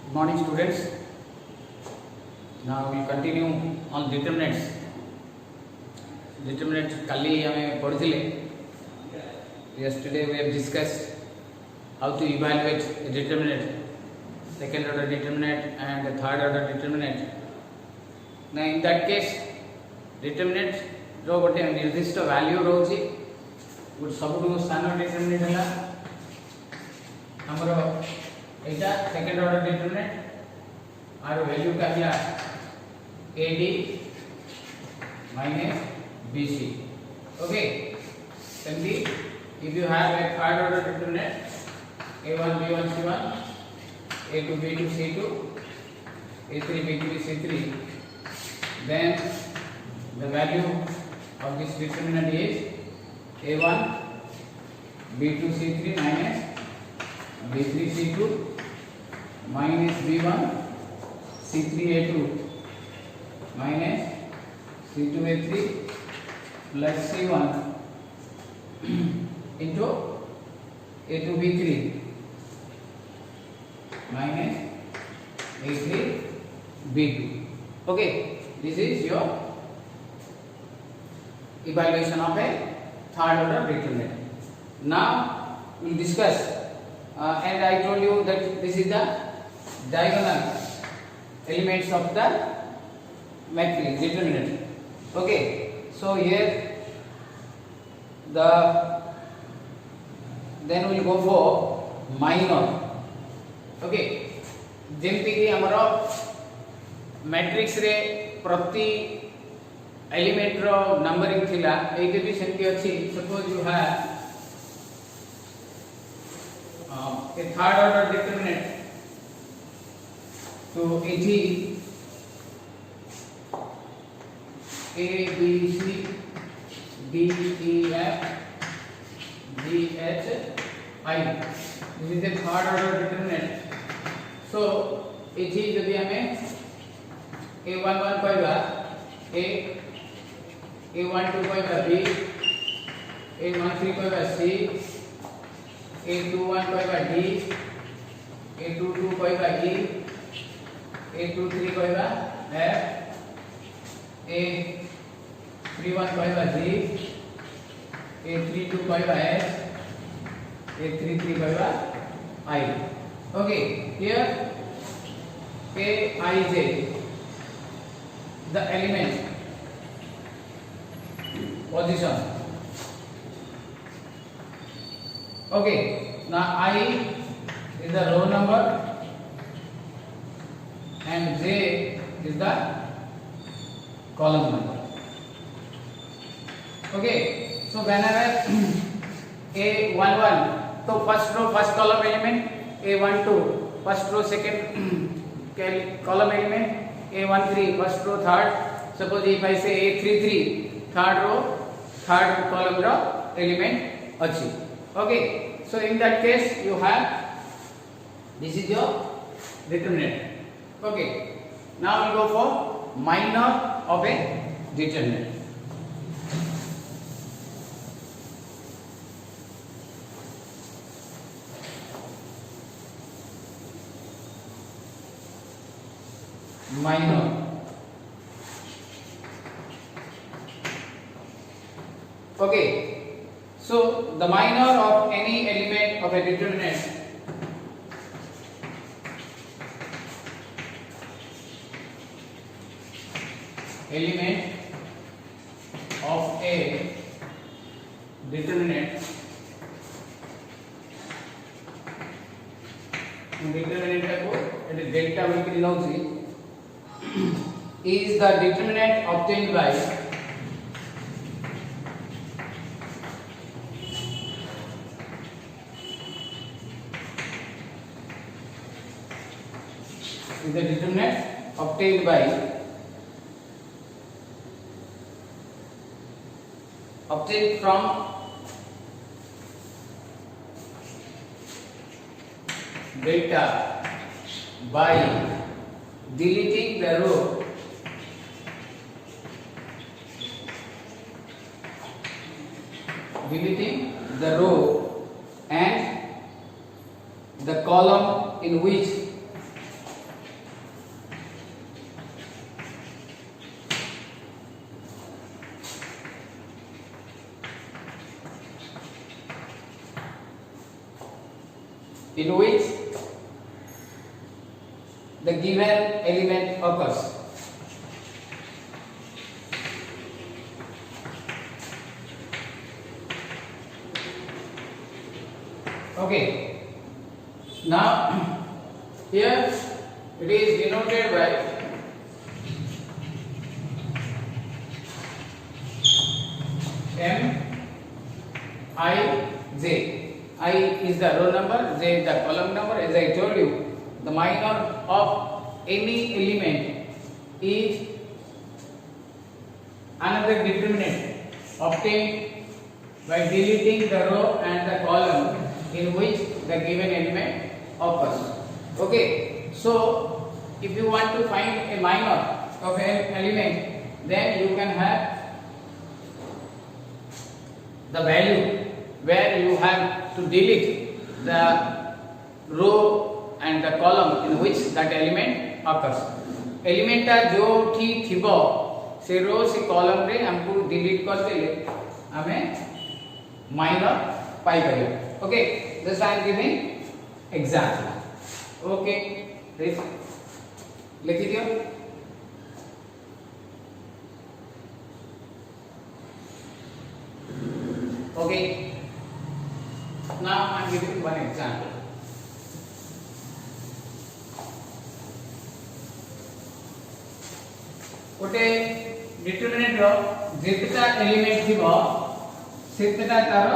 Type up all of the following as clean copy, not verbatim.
Good morning, students. Now we will continue on determinants. Determinants kali hame padhile. Yesterday we have discussed how to evaluate a determinant, second order determinant and a third order determinant. Now in that case, determinant रो गोटे निर्दिष्ट value रोची गोटे सबुठु स्थान determinant है हमरो एटा second order determinant आर value का है AD minus BC. Okay, simply if you have a third order determinant A1 B1 C1 A2 B2 C2 A3 B3 C3, then the value of this determinant is A1 B2 C3 minus B3 C2 minus B1 C3 A2 minus C2 A3 plus C1 into A2 B3 minus A3 B2. Okay, this is your evaluation of a third order determinant. Now we will discuss and I told you that this is the diagonal elements of the matrix determinant. Okay, so here then we will go for minor. Okay, जेमती कि हमरो matrix रे प्रति element रो numbering थिला एके भी सेमती अछि. Suppose you have a third order determinant, तो एथि A B C D E F G H I, this is the third order determinant. So एथि जदि हमें A11 कहबा A12 कहबा B, A13 कहबा C, A21 कहबा D, A22 कहबा E, A23 कहबा F, A31 कहबा G, A32 कहबा H, A33 कहबा I. Okay, here Aij, the element position. Okay, now I is the row number and J is the column number. Okay, so whenever A11, so first row first column element, A12 first row second column element, A13 first row third. Suppose if I say A33 third row third column ro element achi. Okay, so in that case you have this is your determinant. Okay, now we go for minor of a determinant. Minor. Okay, so the minor of any element of a determinant element of a determinant को delta बिक्री नौची is the determinant obtained by obtained from delta by deleting the row and the column in which in which the given element occurs. Okay, now here it is denoted by M I J. I is the row number, J is the column number. As I told you, the minor of any element is another determinant obtained by deleting the row and the column in which the given element occurs. Okay, so if you want to find a minor of an element, then you can have the value where you have to delete the row and the column in which that element occurs. Element टा जो ठी थिबो से रो से column रे हमको delete कर देले हमें माइनर पाई करियो. Okay, just I am giving example. Okay, लिख दियो. Okay, now I am giving one example. गोटे डिटरमिनेंट रो जेतटा एलिमेंट थिबो सेतटा तार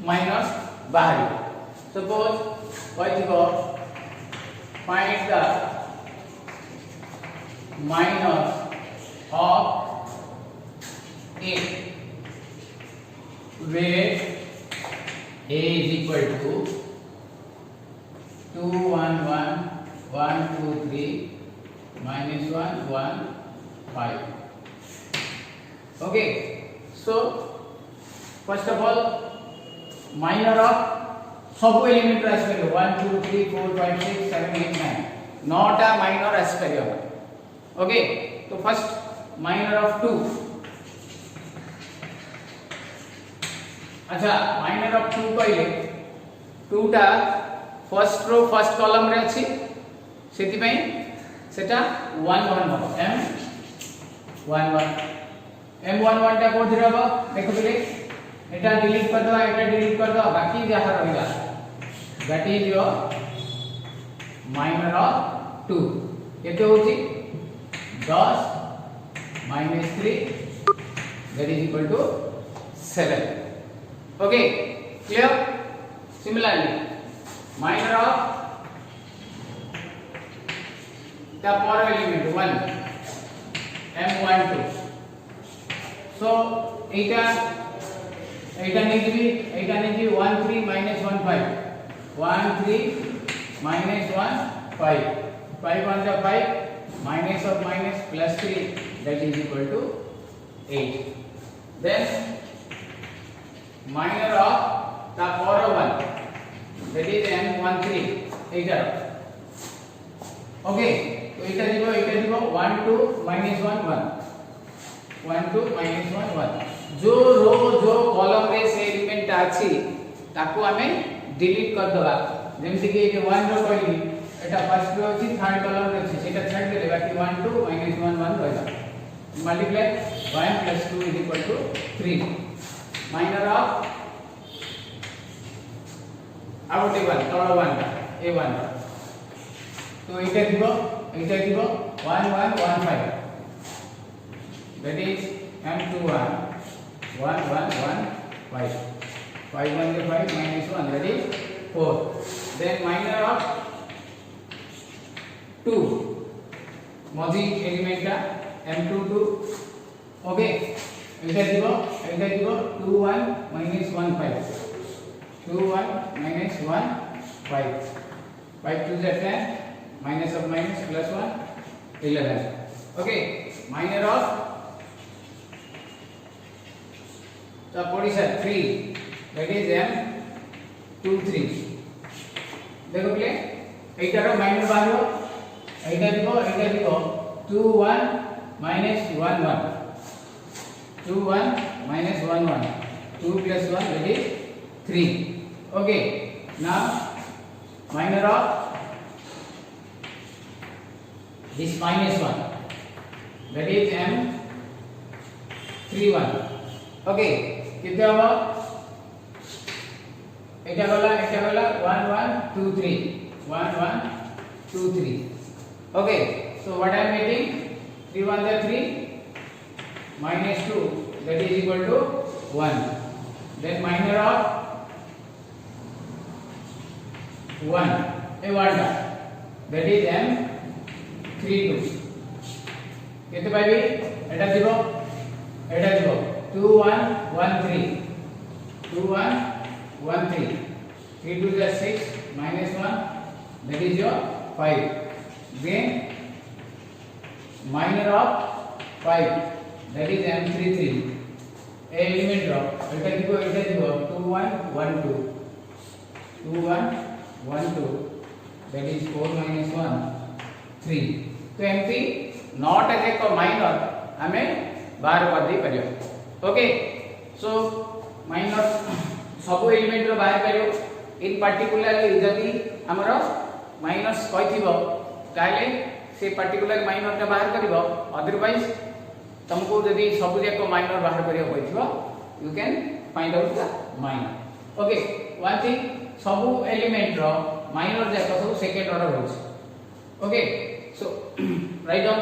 माइनस बाहर. सपोज कहथिबो find the minus of A where a is equal to 2 1 1 1 2 3 minus 1 1 5. Okay, so first of all minor of सब एलिमेंट राइज करियो 1 2 3 4 5 6 7 8 9 नौटा माइनर राइज करियो. ओके, तो फर्स्ट माइनर ऑफ 2. अच्छा, माइनर ऑफ 2 कहले 2 टा फर्स्ट रो फर्स्ट कॉलम रे अछि सेति पई सेटा 1 1 हो m 1 1 m 1 1 टा कोथि रहबो देखो पहिले एटा डिलीट कर दो, एटा डिलीट कर दो, बाकी जहा रहला that is your minor of 2. केते होची 10 minus 3 that is equal to 7. Okay, clear? Similarly, minor of the power element 1 m1 2. So eta negibi 1 3 minus 1 5 1 3 minus 1 5 5 1 the 5 minus of minus plus 3 that is equal to 8. Then minor of the power 1 that is m13 8. Okay, so eta dibo 1 2 minus 1 1 1 2 minus 1 1. जो रो जो column रे से element अछि ताको हमें delete कर दबा. जेमति कि 1 रो कहली एटा फर्स्ट रो अछि थर्ड कॉलम रे अछि सेटा छाड़ देले बाकी 1 2 minus 1 1 रहला. Multiply 1 plus 2 is equal to 3. Minor of out A 1 तळ 1 ए 1. तो एटा दिबो 1 1 1 5 that is m21 1 1 1 5 5 1 is 5 minus 1 that is 4. Then minor of 2 मजी एलिमेंट का m22. ओके, एटा दिबो 2 1 minus 1 5 2 1 minus 1 5 5 2 is 10 minus of minus plus 1 11. Okay, minor of the position 3 that is m23. देखो play एटा रो minor बाहर एटा दिबो 2 1 minus 1 1 2 1 minus 1 1 2 plus 1 that is 3. Okay, now minor of this minus 1, that is M31. Okay कितने होगा एटा गला 1 1 2 3 1 1 2 3. Okay, so what I am getting 3 1 are 3 minus 2, that is equal to 1. Then minor of 1 a 1 that is M32. केते पाइबी एटा दिबो 2 1 1 3 2 1 1 3 3 2 is 6 minus 1, that is your 5. Then minor of 5, that is M33. A element of एटा दिबो 2 1 1 2 2 1 1 2, that is 4 minus 1 3. तो एमती not as A minor हमें बाहर कर दे परियो. Okay, सो minor सब एलिमेंट रो बाहर करियो. इन पर्टिकुलरली जदी हमर माइनस कहिथिबो ताले से पर्टिकुलर माइनर का बाहर करिवो. अदरवाइज तुमको जदी सब जाक माइनर बाहर करियो कहिथिबो you can find out the minor. Okay, one thing सब एलिमेंट रो माइनर जाक सब सेकंड ऑर्डर होछ. Okay, so write down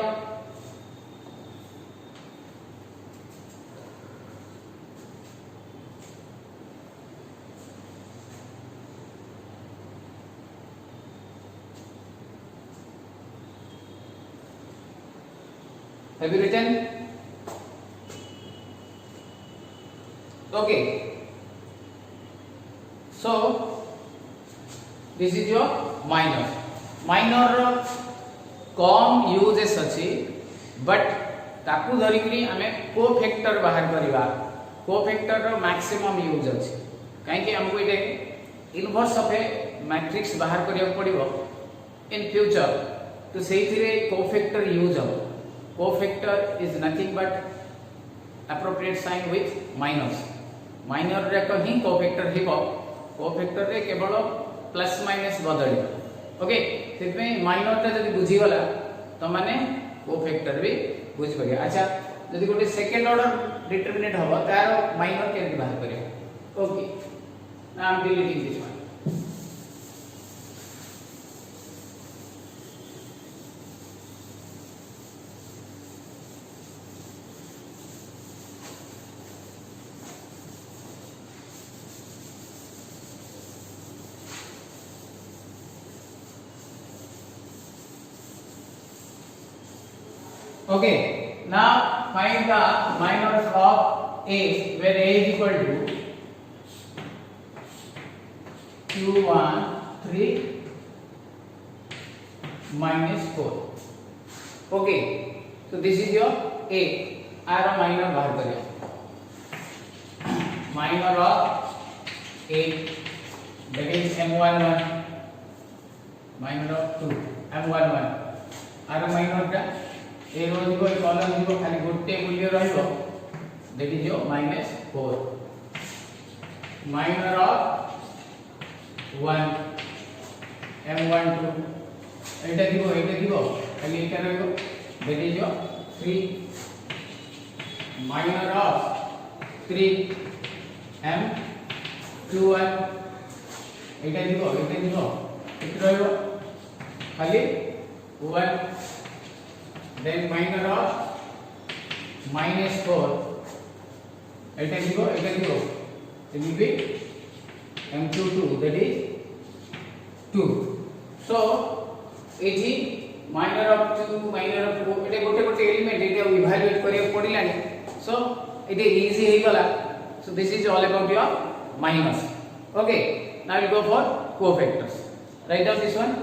have you written? Okay, so this is your minor come uses अच्छी बट ताकू धरिकरी आमे कोफैक्टर बाहर करवा. कोफैक्टर रो मैक्सिमम यूज अच्छी कहीं हमको ये इनवर्स ऑफ ए मैट्रिक्स बाहर करिया पड़िबो इन फ्यूचर. तो सेहिथिरे कोफैक्टर यूज हो. Cofactor is nothing but appropriate sign with minus. Minor रे को ही कोफैक्टर हिबो. कोफैक्टर रे केवल प्लस माइनस बदलिबो. ओके, सेतमे माइनर ता जदी बुझी गला तो माने कोफैक्टर भी बुझी परिया. अच्छा, जदी गोटे सेकंड ऑर्डर डिटरमिनेंट हबो तार माइनर केमि बाहर करिया. Okay, now I am deleting this one. Okay, now find the minors of A where A is equal to 2 1 3 minus 4. Okay, so this is your A. R minor बाहर करिए. Minor of A, that is M11. Minor of 2 M11. R minor का ए रो दिबो ए column दिबो खाली गोटे मूल्य रहइबो, that is your -4. Minor of 1 M12 एटा दिबो खाली एटा रहइबो, that is your 3. Minor of 3 M21 एटा दिबो एटा रहइबो खाली 1. Then minor of -4 एटा दिबो it will be M22, that is 2. So एठी minor of 2 minor of 4 एटा गोटे एलिमेंट एटा इवैल्यूएट करिया पडिलानी. सो एटा इजी हे गला. So this is all about your minors. Okay, now we go for cofactors. Write down this one.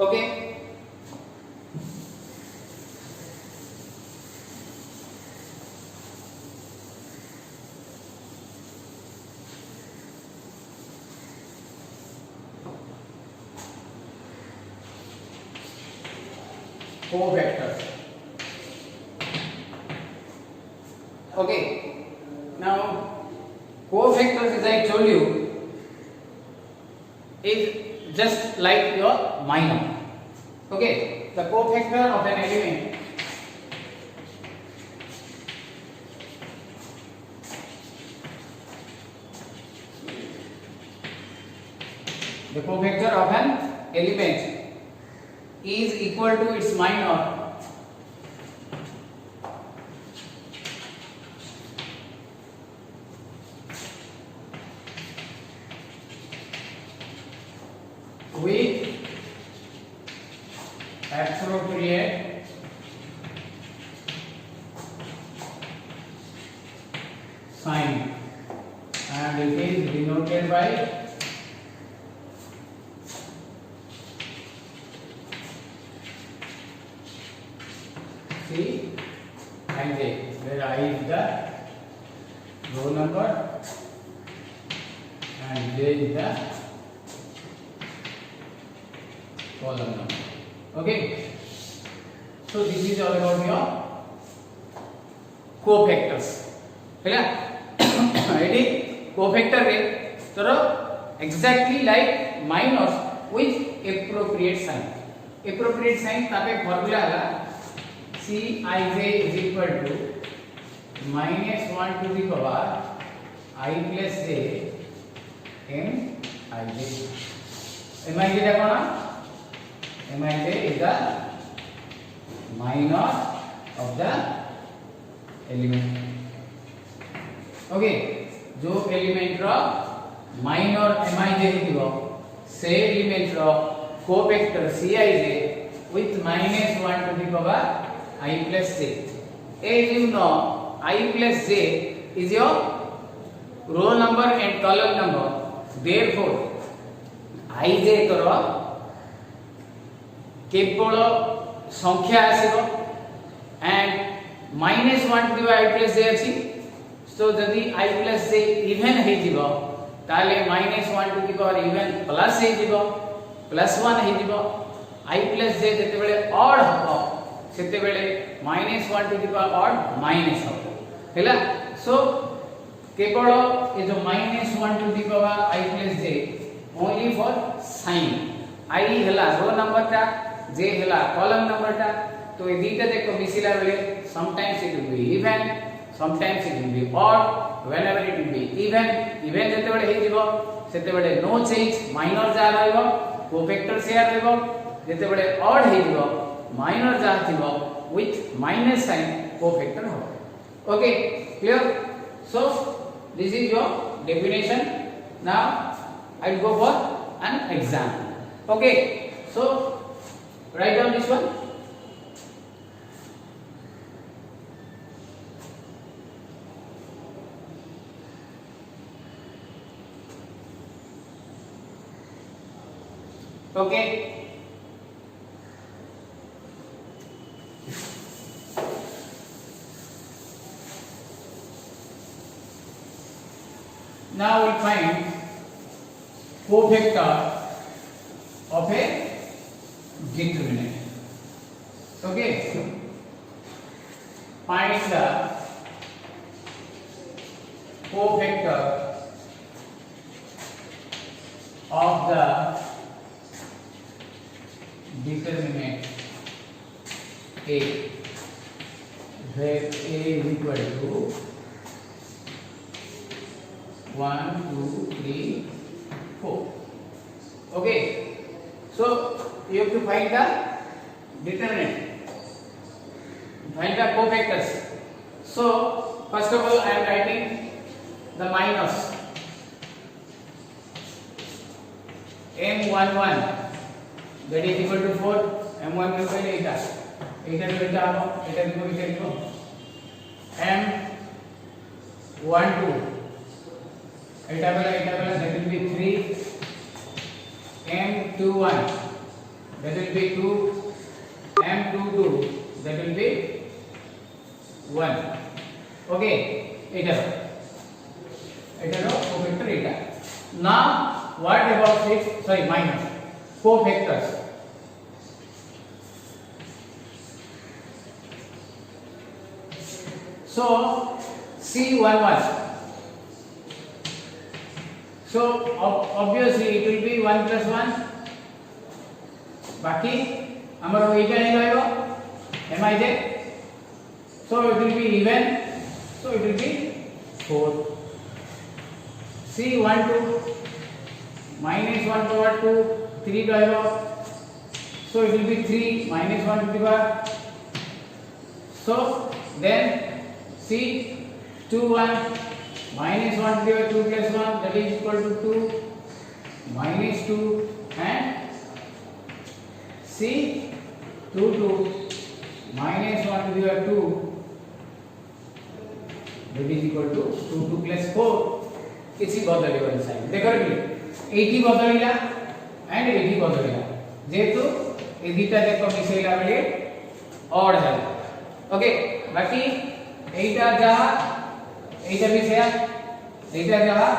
Okay, covectors. Okay, now covectors, as I told you, is just like your minor. Okay, the cofactor of an element is equal to its minor with appropriate sign, and it is denoted by C and J, where I is the row number and J is the column number. Okay, so this is all about your cofactors. है eighty cofactor रे तर exactly like minus with appropriate sign. Appropriate sign तापे formula है Cij is equal to minus 1 to the power I plus j Mij. Mij टा कोन? Mij is the minor of the element. Okay, जो element रो minor Mij हिथिबो से element रो cofactor Cij with minus 1 to the power I plus j. As you know, I plus j is your row number and column number. Therefore, Ij करो केवल संख्या आसीबो and minus 1 to the I plus j अछि. So जदि I plus j even हे जिवो ताले minus 1 to the power even plus हे जिवो plus 1 हे जिवो. I plus j जते बेले odd हबो सेते बेले minus 1 to the power odd minus हबो हैला. So केवल ए जो minus 1 to the power I plus j only for sign. I हैला रो नंबर टा, j हैला कॉलम नंबर टा. तो ए दीटा देखो मिसिला बेले sometimes it will be even, sometimes it will be odd. Whenever it will be even जते बेले हे जिवो सेते बेले no change minor जा रहइबो cofactor शेयर रहइबो. जते बेले odd हे जिवो minor जा थिबो with minus sign cofactor हो. Okay, clear? So this is your definition. Now I will go for an example. Okay, so write down this one. Okay, now we find cofactor of a determinant. Okay, find the cofactor of the determinant A, where A is equal to 1, 2, 3, 4. Okay, so you have to find the determinant, find the cofactors. So first of all I am writing the minus M11 that is equal to 4. M1 will be eta habo eta libo M12 eta bela that will be 3. M21 that will be 2. M22 that will be 1. Okay, eta cofactor eta. Now what about 6, sorry, minus cofactors? So C11. So obviously it will be 1 plus 1. बाकी हमर एटा नहीं रहइबो Mij. So it will be even. So it will be 4. C12 minus 1 power 2 3 रहइबो. So it will be 3 minus 1 to the power. So then C21 minus 1 to the power 2 plus 1, that is equal to 2 minus 2, and C22 minus 1 to the power 2, that is equal to 2 plus 4. किसी बदलिबन sign देखो रे एठी बदलिला and एठी बदलिला जेतु ए दुटा देखो micellar बेले odd है. Okay बाकी एटा जहा एटा भी सेया एटा जहा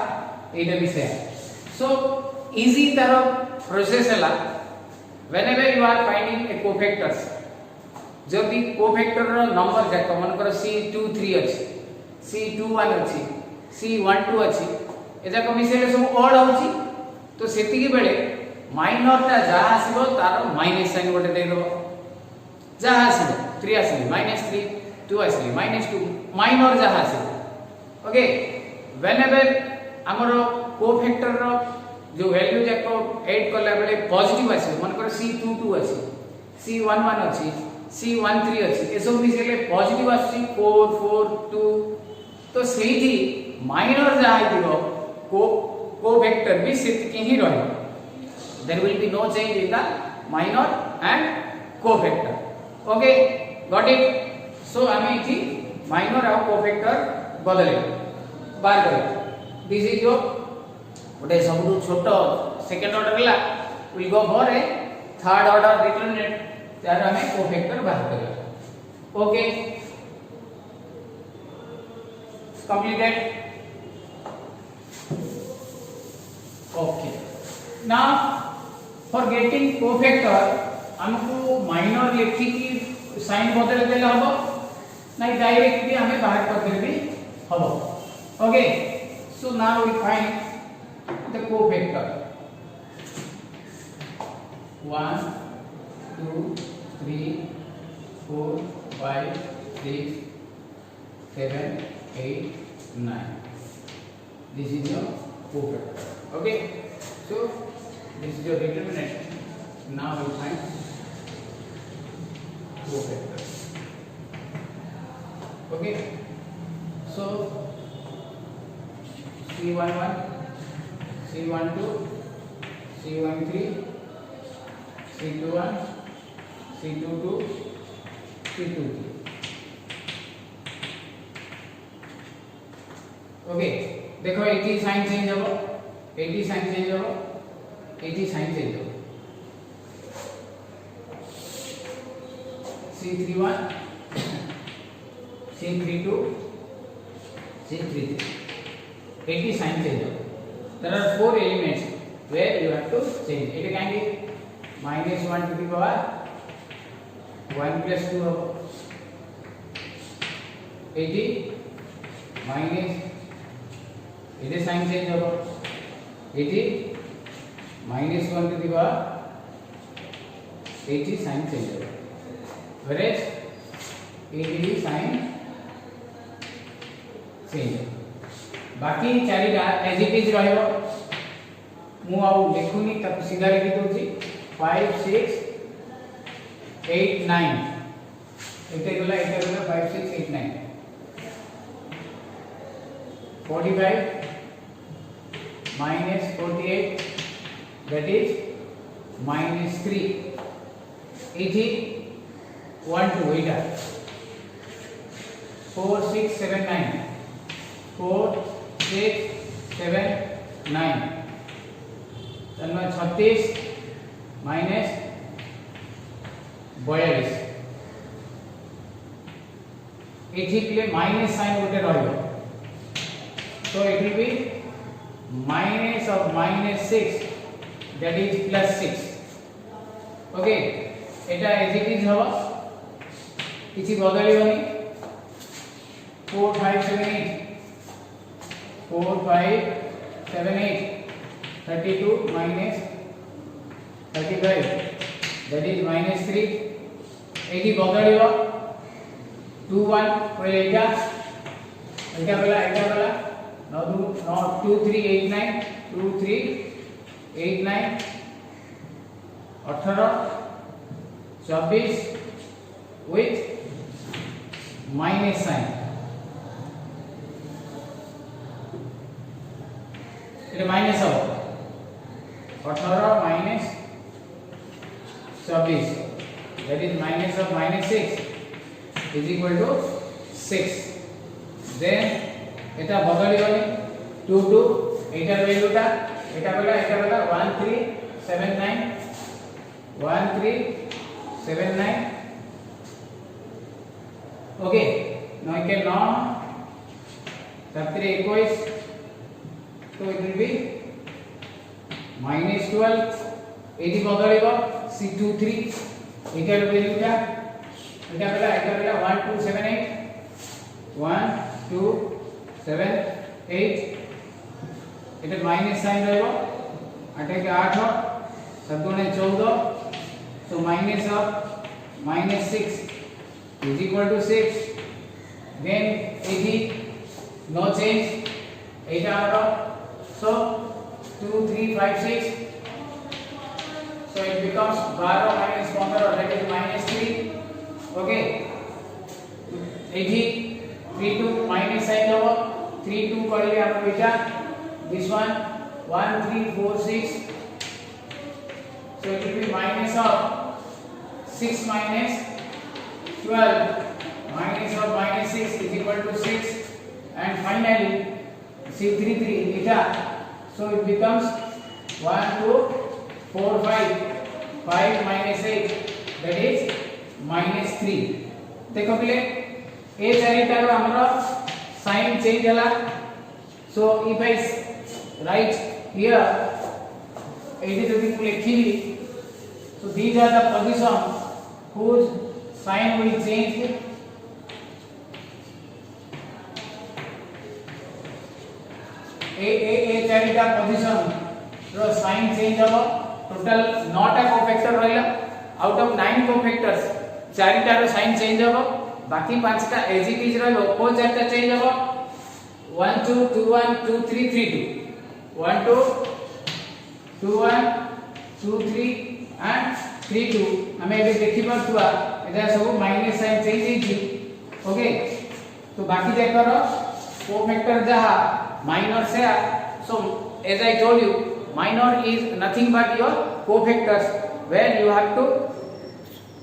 एटा भी सेया. सो इजी तरह प्रोसेस हला whenever you are finding a cofactors जदि कोफैक्टर रो नंबर जाक मन कर C23 अछि C21 अछि C12 अछि एजा को मिसेले सब ऑड होछि तो सेति के बेले माइनर ता जा आसीबो तार माइनस साइन गोटे दे दबो जा आसीबो 3 आसीबो -3 2 आसीबो -2 माइनर जा आसीबो. ओके whenever हमरो कोफैक्टर रो जो वैल्यू जाको ऐड करला बेले पॉजिटिव आसी मन कर C22 अछि C11 अछि C13 अछि ए सब मिसेले पॉजिटिव आसी 4 4 2 तो सेही माइनर जा आइदिबो को वेक्टर भी सेति के ही रहे. There will be no change in the minor and को वेक्टर. Okay got it. सो हमें इथि माइनर और को वेक्टर बदले बार करे. दिस इज योर गोटे सब छोट सेकेंड ऑर्डर ला will go for a third order determinant तार हमें कोफैक्टर बाहर करिया. Okay completed. Okay now for getting cofactor हमको माइनर लिखी की साइन बदल देले हबो नहीं डायरेक्ट भी हमें बाहर कर देले भी हबो. Okay so now we find the cofactor 1 2 3 4 5 6 7 8 9. This is your cofactor. Okay, so this is your determinant. Now we find cofactor. Okay, so C11 C12 C13 C21 C22 C23. Okay देखो 80 sign change हो 80 sign change हो 80 sign change हो C31 C32 C33 80 sign change हो. There are 4 elements where you have to change. It can be -1 to the power 1 plus 2 of 80 minus it is sign change of 80 minus 1 to the power 80 sign change of, whereas 80 sign change. बाकी चारिटा as it is रहइबो. मु आउ लिखुनी तक सीधा लिखि दोची 5 6 8 9 एते गला 5 6 8 9 45 minus 48 that is -3 80 1 2 Etah 4 6 7 9 4 6 7 9 तन्मा 36 minus 42 एठी के माइनस साइन गोटे रहइबो so it will be minus of -6 that is +6. okay eta as it is हवा किछि बदलिबनी 4 5 7 8 4 5 7 8 32 minus 35 that is minus 3 eighty बदलियो 2 1 कहले एटा बेला नो 2 3 8 9 2 3 8 9 18 24 with minus sign ये माइनस हो 18 minus 24 that is minus of minus 6 is equal to 6 then eta बदली गनी 2 2 एटा value टा एटा बेला 1 3 7 9 1 3 7 9 okay now you can now 7 3 21 so it will be minus 12 eighty बदली गो c 2 3 एटा value टा एटा बेला 1 2 7 8 1 2 7 8 एटा minus sign रहबो 8 के 8 7 गुणे 14 so minus of minus 6 is equal to 6 then 80 no change 8 our so 2 3 5 6 so it becomes 12 minus 15 that is minus 3 okay 80 3 2 minus sign over 3 2 करिले हम बेटा this one 1 3 4 6 so it will be minus of 6 minus 12 minus of minus 6 is equal to 6 and finally c3 3 eta so it becomes 1 2 4 5 5 minus 8 that is minus 3 देखो पहले ए चारिटा रो हमरो sign change होला so if I write here eighty जदि मु लिखिली so these are the position whose sign will change ए चारिटा position रो sign change हो total 9 टा कोफैक्टर रहला आउट ऑफ 9 कोफैक्टर्स चारिटा रो साइन चेंज हो बाकी 5 टा एज इट इज रहलो को चारिटा चेंज हो 1 2 2 1 2 3 3 2 1 2 2 1 2 3 and 3 2 हमें एबे देखि परथुआ एदा सब माइनस साइन चेंज हेची ओके तो बाकी देखरो कोफैक्टर जहा minor से so as I told you minor is nothing but your cofactors where you have to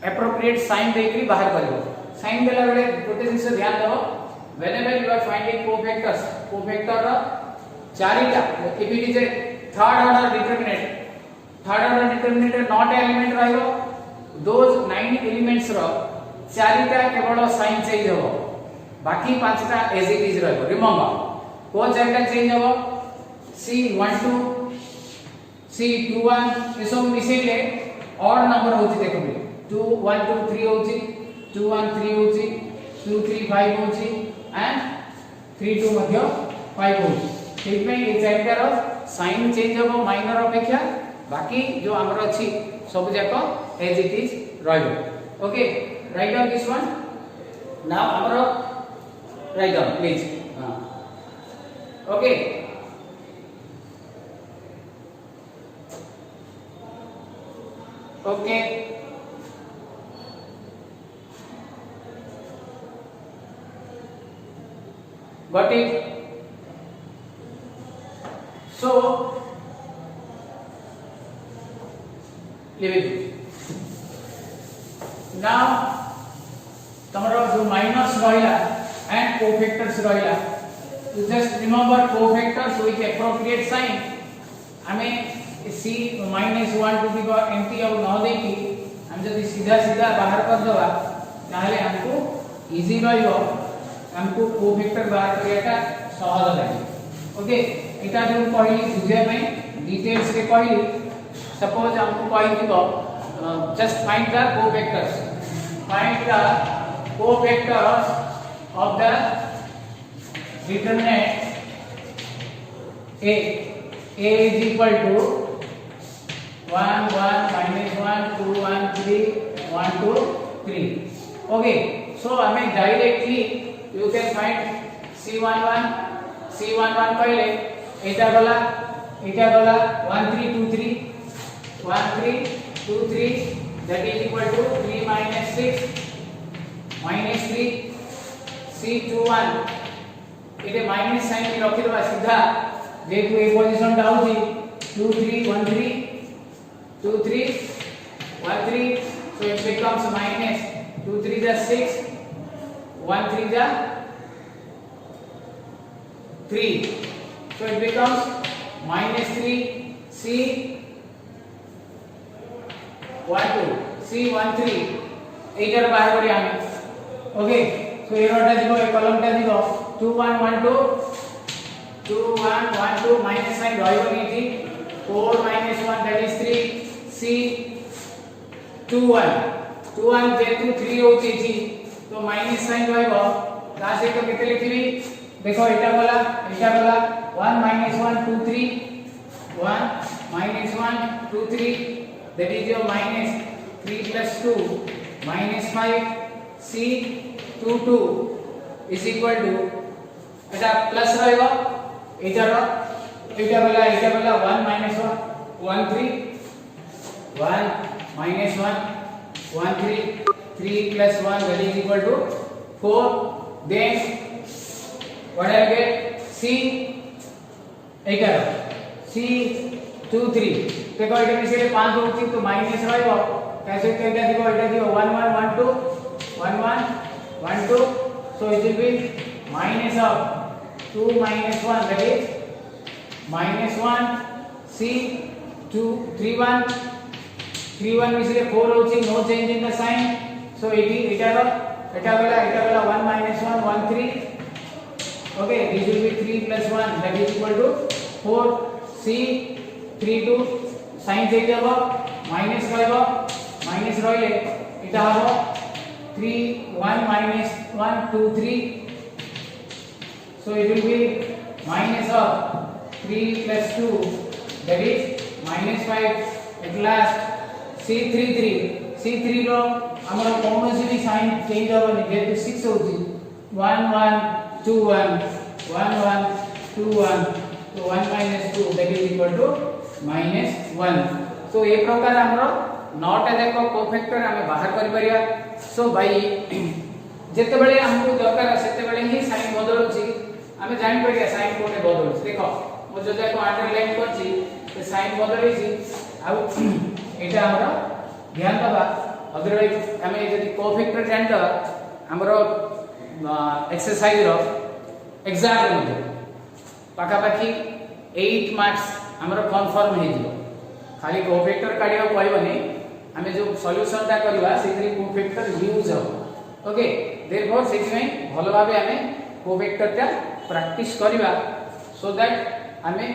appropriate sign देकरी बाहर करियो साइन देला बेले गोटे जिंस ध्यान दो whenever you are finding cofactor रो चारिटा if it is a third order determinant not element रहियो those 9 elements रो चारिटा केवल साइन चेंज हो बाकी पांचटा as it is रहियो रिमेंबर को चारिटा चेंज हो C12 C21 ये सब मिसेले और नंबर होची देखो 2 1 2 3 होची 2 1 3 होची 2 3 5 होची एंड 3 2 मध्य 5 होची ठीक में ये चारिटा रो साइन चेंज हो माइनर अपेक्षा बाकी जो हमर अछि सब जाको एज इट इज रहइबो okay write down this one now हमर राइट डाउन प्लीज हां okay okay got it so leave it now तमरो जो माइनस रहिला एंड कोफैक्टर्स रहिला you just remember cofactors with appropriate sign हमें c minus 1 to the power empty अब न देखी हम जब सीधा सीधा बाहर कर दवा ताले हमको इजी रहइयो हमको कोफैक्टर बाहर करियाटा सहज लागे ओके एटा जो कहली बुझे में डिटेल्स रे कहली सपोज हमको कहि दिबो just find the cofactors of the determinant a is equal to 1 1 minus 1 2 1 3 1 2 3. Okay, so I mean directly you can find C11 कहले एटा गला 1 3 2 3 1 3 2 3 that is equal to 3 minus 6 minus 3 C21 इटे माइनस साइन में रखि दबा सीधा जेतु ए पोजीशन टा होची 2 3 1 3 2 3 1 3 so it becomes minus 2 3 is 6 1 3 is 3 so it becomes minus 3 C 1 2 C 1 3 एटार बाहर करी आमे ओके सो एरोटा दिगो ए कॉलमटा दिगो 2 1 1 2 2 1 1 2 माइनस साइन रहइबो नीति 4 minus 1 that is 3 C 2 1 जेतु 3 होची छी तो माइनस साइन रहइबो ता से तो केते लिखिबी देखो एटा गला 1 minus 1 2 3 1 minus 1 2 3 that is your minus 3 plus 2 minus 5 C 2 2 is equal to Etah plus रहइबो एटा गला 1 minus 1 1 3 1 minus 1 1 3 3 plus 1 that is equal to 4 then what I get C 11 C 2 3 देखो एटा में से 5 होती तो माइनस रहइबो कैसे केटा दिगो एटा दिगो 1 1 1 2 1 1 1 2 so it will be minus of 2 minus 1 that is minus 1 C 2 3 1 3 1 में से 4 होची no change in the sign so एटा गला 1 minus 1 1 3 okay this will be 3 plus 1 that is equal to 4 C 3 2 sin change होबो minus रहइबो minus रहिले एटा होबो 3 1 minus 1 2 3 so it will be minus of 3 plus 2 that is minus 5 at last C3 रो हमर कोनोसी भी sign change होबनी जेतु 6 होची 1 1 2 1 1 1 2 1 तो 1 minus 2 that is equal to minus 1 so ए प्रकार हमरो नॉट एज को कोफैक्टर हमें बाहर कर परिया सो भाई जेते बेले हमको दरकार सेते बेले ही साइन बदलुची हमें जानि परिया साइन कोने बदलुची देखो मो जो जाको अंडरलाइन करची ते साइन बदलैची आ एटा हमरो ध्यान दबा अदरवाइज हमें यदि कोफैक्टर जानि दबा हमरो एक्सरसाइज रो एग्जाम रे पाखा पाखी 8 मार्क्स हमरो कन्फर्म हे जिवो खाली कोफैक्टर काढियो पड़िबनी हमें जो सॉल्यूशन ता करबा सेथि कोफैक्टर यूज हो ओके देयरफॉर सेथि में भलो भाबे हमें कोफैक्टर ता प्रैक्टिस करबा सो दैट हमें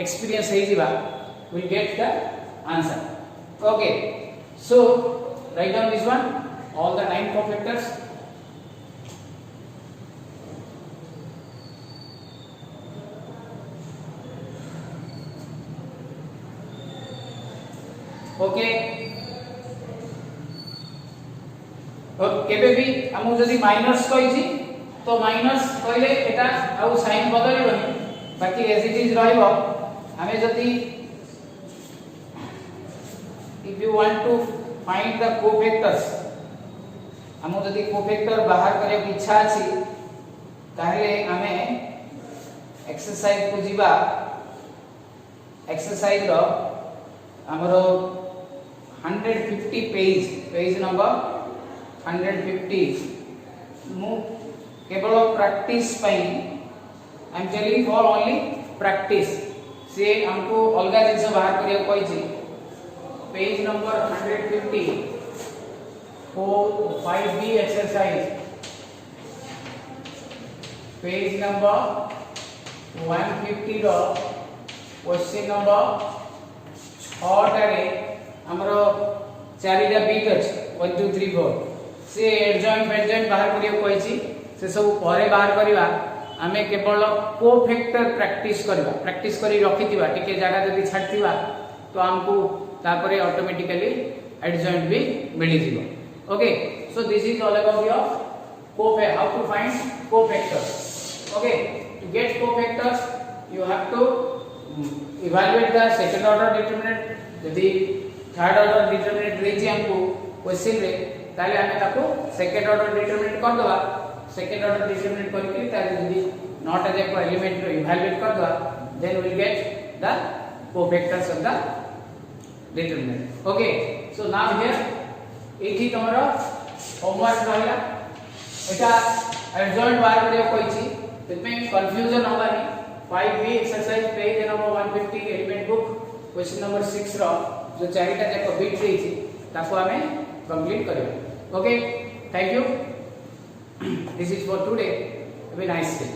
एक्सपीरियंस हे जिबा will get the answer okay so right down this one all the 9 cofactors okay और केबे भी हमु जदी माइनस कहिछि तो माइनस कहले एटा आउ साइन बदलिबनी बाकी एज इट इज रहइबो हमें जदी if you want to find the cofactors हमु जदी कोफैक्टर बाहर करे इच्छा अछि ताहले हमें एक्सरसाइज को जीवा एक्सरसाइज रो हमरो 150 पेज नंबर 150 मु केवल प्रैक्टिस पई I am telling for only practice से हमको अलगा जिंस बाहर करिया कोइ छी page number 150 4 5b exercise page number 150 रो क्वेश्चन नंबर 6 टारे हमरो 4टा बीट अछि 1 2 3 4 से एडजॉइंट बाहर करियो कोइ छी से सब परे बाहर करबा आमे केवल कोफैक्टर प्रैक्टिस करबा प्रैक्टिस करी रखिथिबा टिके जगह जदी छाड़थिबा तो हमको तापरे ऑटोमेटिकली एडजॉइंट भी मिली जिवो okay so this is all about your cofactor how to find cofactors okay to get cofactors you have to evaluate the second order determinant यदि थर्ड ऑर्डर डिटरमिनेंट रेची हमको क्वेश्चन रे ताले हमें ताको सेकंड ऑर्डर डिटरमिनेंट कर दवा second order determinant करके ताले यदि नॉट एज ए एलिमेंट रो इवैल्यूएट कर दवा then we will get the cofactors of the determinant okay so now here एठी तमरो होमवर्क रहला एटा एडजॉइंट बार करियो कोइची तमे कंफ्यूजन होबानी 5b exercise page number 150 element book question number 6 रो जो चारिटा जाक बिट देछि ताको हमें कंप्लीट करियो okay thank you this is for today have a nice day